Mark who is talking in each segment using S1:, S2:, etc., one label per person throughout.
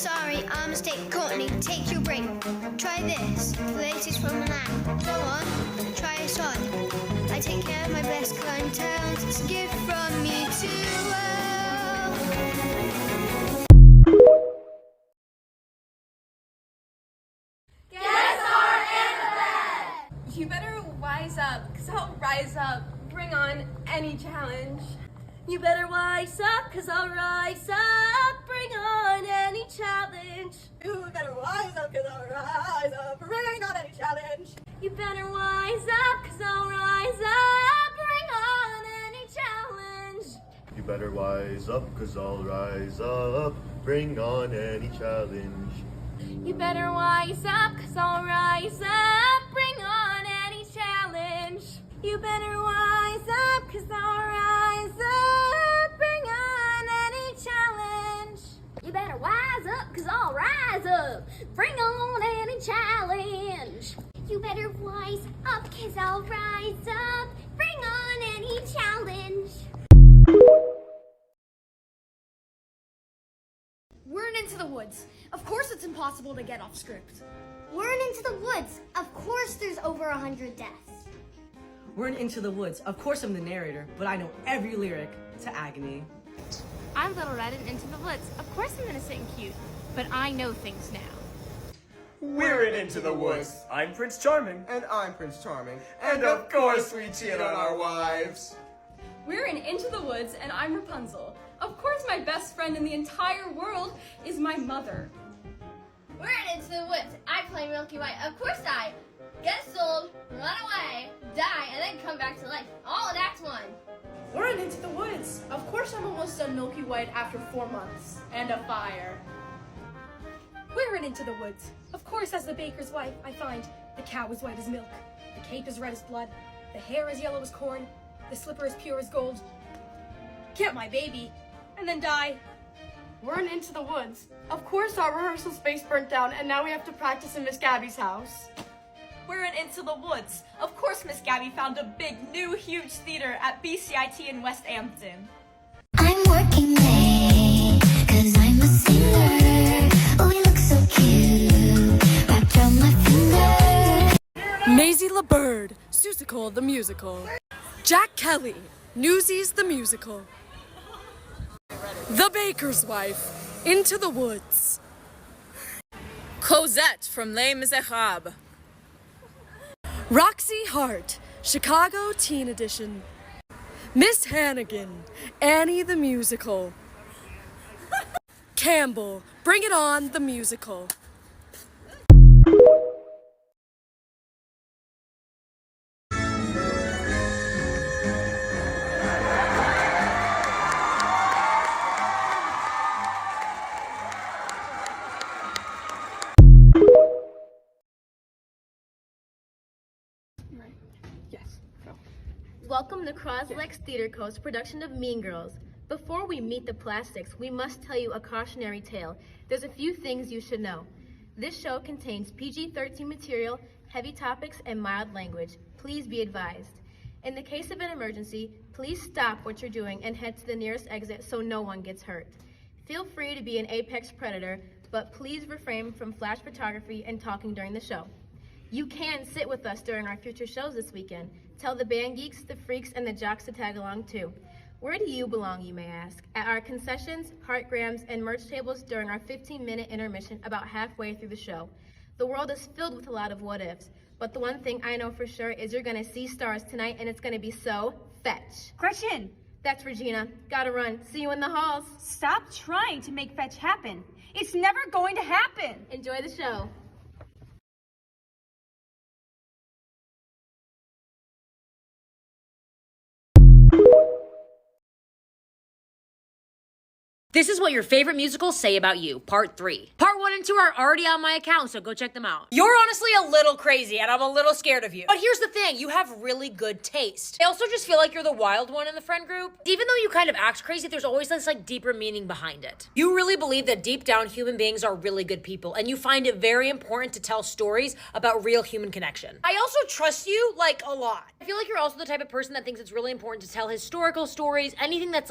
S1: Sorry, our mistake. Courtney, take your break. Try this. The latest from an app. Go on, try us on. I take care of my best clientele. It's a gift from me to the world.
S2: Guess our alphabet! You better wise up, cause I'll rise up. Bring on any challenge.
S3: You better wise up, cause I'll rise up. Bring on any challenge.
S2: You better wise up, cause I'll rise up. Bring on any challenge.
S3: You better wise up, cause I'll rise up. Bring on any challenge.
S4: You better wise up, cause I'll rise up. Bring on any challenge.
S3: You better wise up, cause I'll rise up. Bring on any challenge. You better wise up, cause I'll rise up. Bring on any challenge. You better wise up, cause I'll rise up. Bring on any challenge. You better wise up, cause I'll rise up. Bring on any challenge.
S5: We're in Into the Woods. Of course it's impossible to get off script.
S1: We're in Into the Woods. Of course there's over 100 deaths.
S6: We're in Into the Woods. Of course I'm the narrator, but I know every lyric to Agony.
S7: I'm Little Red in Into the Woods. Of course I'm innocent and cute, but I know things now.
S8: We're in Into the Woods. I'm Prince Charming.
S9: And I'm Prince Charming.
S8: And of course we cheat on our wives.
S2: We're in Into the Woods, and I'm Rapunzel. Of course my best friend in the entire world is my mother.
S3: We're in Into the Woods. I play Milky White. Of course I get sold, run away, die, and then come back to life. All in Act 1.
S5: We're in Into the Woods. Of course I'm almost done Milky White after 4 months. And a fire. We're in Into the Woods. Of course, as the baker's wife, I find the cow is white as milk, the cape is red as blood, the hair is yellow as corn, the slipper is pure as gold. Get my baby, and then die. We're in Into the Woods. Of course our rehearsal space burnt down, and now we have to practice in Miss Gabby's house.
S2: We're in Into the Woods. Of course Miss Gabby found a big, new, huge theater at BCIT in West Hampton.
S1: I'm working late, cause I'm a singer. Oh, you look so cute, wrapped around my finger.
S5: Maisie LaBird, Seussical the Musical. Jack Kelly, Newsies the Musical. The Baker's Wife, Into the Woods.
S10: Cosette from Les Miserables.
S5: Roxy Hart, Chicago Teen Edition. Miss Hannigan, Annie the Musical. Campbell, Bring It On the Musical.
S3: Welcome to Croslex Theater Co.'s production of Mean Girls. Before we meet the plastics, we must tell you a cautionary tale. There's a few things you should know. This show contains PG-13 material, heavy topics, and mild language. Please be advised. In the case of an emergency, please stop what you're doing and head to the nearest exit so no one gets hurt. Feel free to be an apex predator, but please refrain from flash photography and talking during the show. You can sit with us during our future shows this weekend. Tell the band geeks, the freaks, and the jocks to tag along too. Where do you belong, you may ask? At our concessions, heartgrams, and merch tables during our 15-minute intermission about halfway through the show. The world is filled with a lot of what-ifs, but the one thing I know for sure is you're gonna see stars tonight, and it's gonna be so fetch.
S2: Gretchen!
S3: That's Regina. Gotta run. See you in the halls.
S2: Stop trying to make fetch happen. It's never going to happen.
S3: Enjoy the show.
S10: This is what your favorite musicals say about you, part 3. Part 1 and 2 are already on my account, so go check them out. You're honestly a little crazy, and I'm a little scared of you. But here's the thing, you have really good taste. I also just feel like you're the wild one in the friend group. Even though you kind of act crazy, there's always this deeper meaning behind it. You really believe that deep down human beings are really good people, and you find it very important to tell stories about real human connection. I also trust you, a lot. I feel like you're also the type of person that thinks it's really important to tell historical stories, anything that's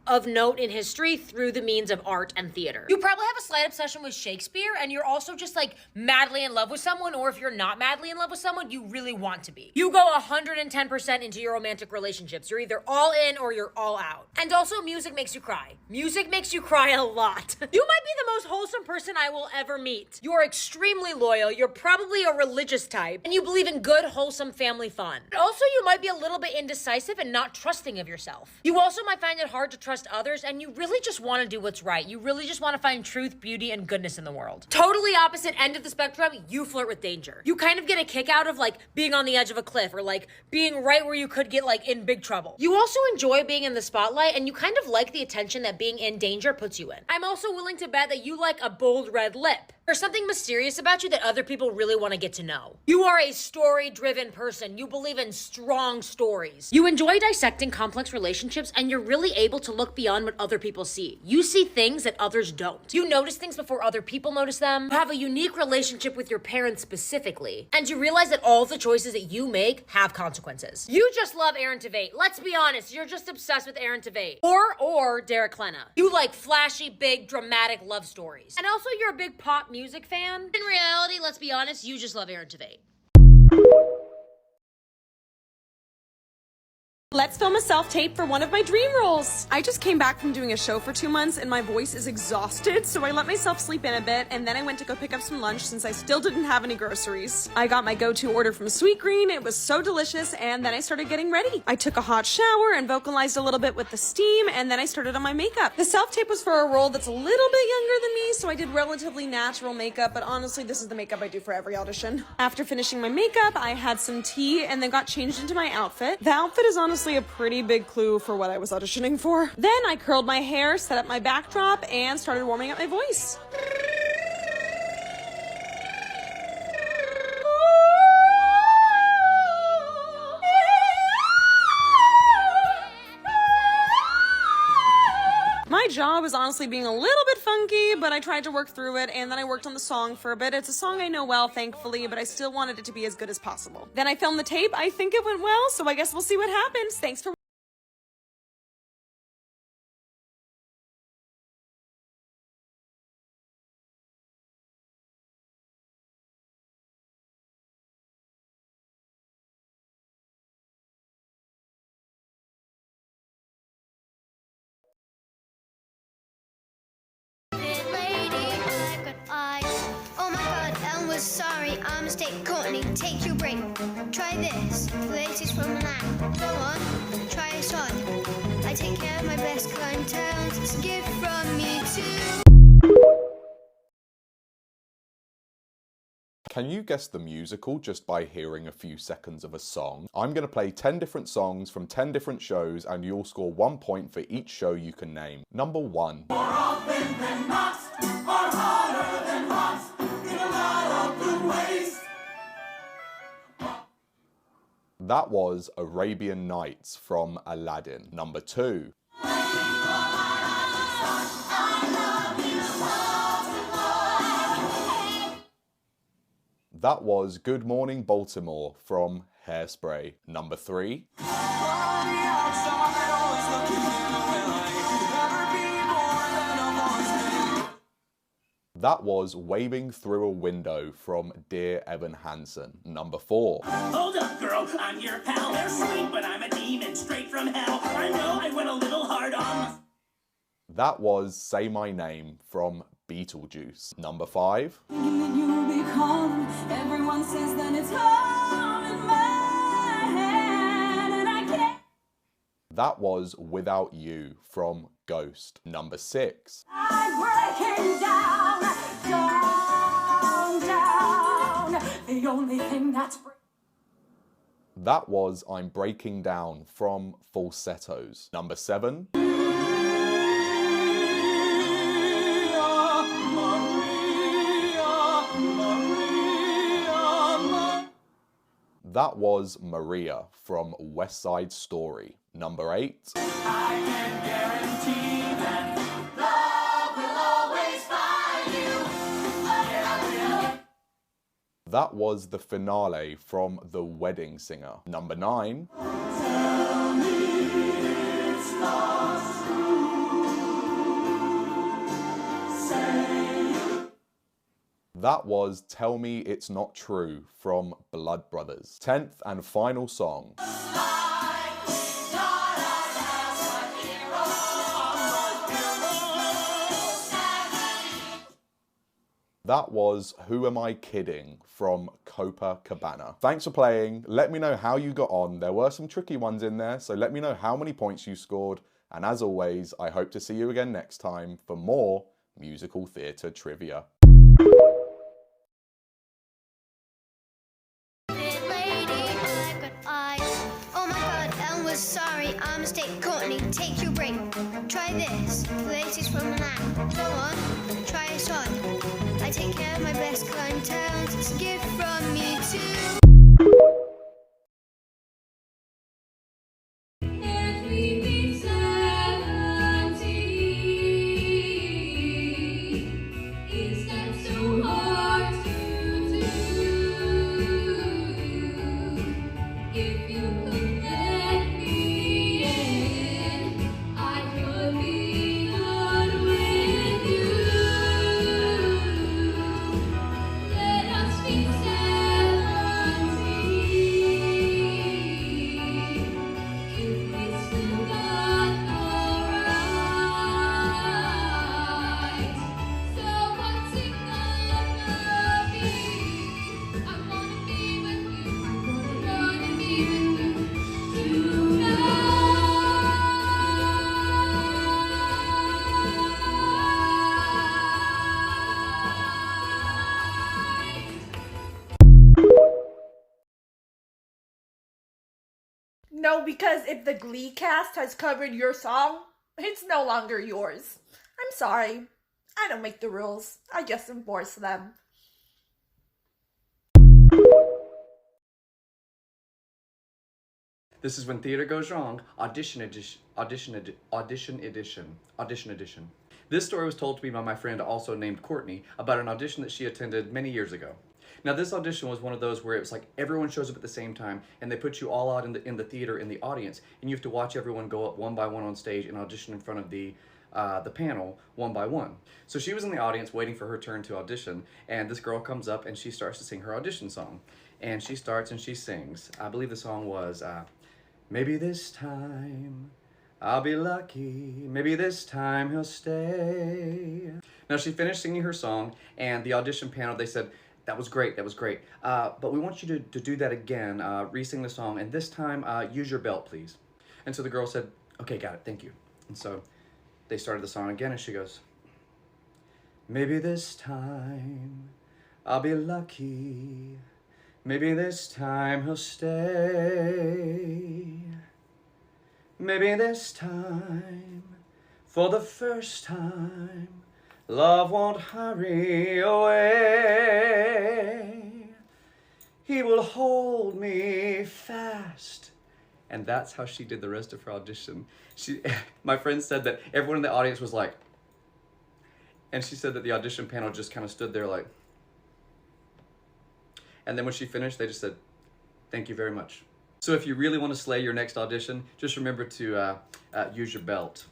S10: of note in history through the means of art and theater. You probably have a slight obsession with Shakespeare, and you're also just like madly in love with someone, or if you're not madly in love with someone, you really want to be. You go 110% into your romantic relationships. You're either all in or you're all out. And also, music makes you cry. Music makes you cry a lot. You might be the most wholesome person I will ever meet. You're extremely loyal, you're probably a religious type, and you believe in good, wholesome family fun. Also, you might be a little bit indecisive and not trusting of yourself. You also might find it hard to trust others, and you really just want to do what's right. You really just want to find truth, beauty, and goodness in the world. Totally opposite end of the spectrum, you flirt with danger. You kind of get a kick out of like being on the edge of a cliff, or like being right where you could get like in big trouble. You also enjoy being in the spotlight, and you kind of like the attention that being in danger puts you in. I'm also willing to bet that you like a bold red lip. There's something mysterious about you that other people really want to get to know. You are a story-driven person. You believe in strong stories. You enjoy dissecting complex relationships, and you're really able to look beyond what other people see. You see things that others don't. You notice things before other people notice them. You have a unique relationship with your parents specifically, and you realize that all the choices that you make have consequences. You just love Aaron Tveit. Let's be honest, you're just obsessed with Aaron Tveit. Or Derek Klena. You like flashy, big, dramatic love stories. And also, you're a big pop music fan. In reality, let's be honest, you just love Aaron Tveit.
S9: Let's film a self-tape for one of my dream roles. I just came back from doing a show for 2 months and my voice is exhausted, so I let myself sleep in a bit and then I went to go pick up some lunch since I still didn't have any groceries. I got my go-to order from Sweet Green, it was so delicious, and then I started getting ready. I took a hot shower and vocalized a little bit with the steam, and then I started on my makeup. The self-tape was for a role that's a little bit younger than me, so I did relatively natural makeup, but honestly, this is the makeup I do for every audition. After finishing my makeup, I had some tea and then got changed into my outfit. The outfit is honestly a pretty big clue for what I was auditioning for. Then I curled my hair, set up my backdrop, and started warming up my voice. My jaw was honestly being a little bit funky, but I tried to work through it, and then I worked on the song for a bit. It's a song I know well, thankfully, but I still wanted it to be as good as possible. Then I filmed the tape. I think it went well, so I guess we'll see what happens. Thanks for
S1: Sorry, our mistake. Courtney, take your break. Try this. The latest from Milan. Go on, try us on. I take care of my best clientele. It's a gift from me too.
S11: Can you guess the musical just by hearing a few seconds of a song? I'm going to play 10 different songs from 10 different shows, and you'll score 1 point for each show you can name. Number 1.
S12: More often than not, or harder than hot, in a lot of good ways.
S11: That was Arabian Nights from Aladdin. Number 2. That was Good Morning Baltimore from Hairspray. Number 3. That was Waving Through a Window from Dear Evan Hansen. Number 4.
S12: Hold up, girl, I'm your pal. They're sweet, but I'm a demon straight from hell. I know I went a little hard on.
S11: That was Say My Name from Beetlejuice. Number 5.
S12: Everyone says that it's all in my head, and I can't.
S11: That was Without You from Ghost. Number 6.
S12: I'm breaking down, down. The only thing that's
S11: That was I'm Breaking Down from Falsettos. Number 7. That was Maria from West Side Story. Number 8.
S12: I can guarantee that love will always find you. Yeah,
S11: That was the finale from The Wedding Singer. Number 9.
S12: Tell me it's not true.
S11: That was Tell Me It's Not True from Blood Brothers. 10th and final song. That was Who Am I Kidding from Copacabana. Thanks for playing. Let me know how you got on. There were some tricky ones in there, so let me know how many points you scored. And as always, I hope to see you again next time for more musical theatre trivia.
S1: Sorry, I'm a mistake. Courtney, take your break. Try this. The latest from Milan. Go on, try us on. I take care of my best clientele. It's a gift from me too.
S13: No, because if the Glee cast has covered your song, it's no longer yours. I'm sorry. I don't make the rules. I just enforce them.
S14: This is when theater goes wrong. Audition edition. This story was told to me by my friend, also named Courtney, about an audition that she attended many years ago. Now, this audition was one of those where it was like everyone shows up at the same time, and they put you all out in the theater, in the audience, and you have to watch everyone go up one by one on stage and audition in front of the panel one by one. So she was in the audience waiting for her turn to audition, and this girl comes up and she starts to sing her audition song. And she starts and she sings. I believe the song was, maybe this time I'll be lucky, maybe this time he'll stay. Now, she finished singing her song, and the audition panel, they said, that was great, but we want you to do that again, re-sing the song, and this time, use your belt, please. And so the girl said, okay, got it, thank you. And so they started the song again, and she goes, maybe this time I'll be lucky, maybe this time he'll stay. Maybe this time, for the first time, love won't hurry away. He will hold me fast. And that's how she did the rest of her audition. My friend said that everyone in the audience was like, and she said that the audition panel just kind of stood there like, and then when she finished, they just said, thank you very much. So if you really want to slay your next audition, just remember to use your belt.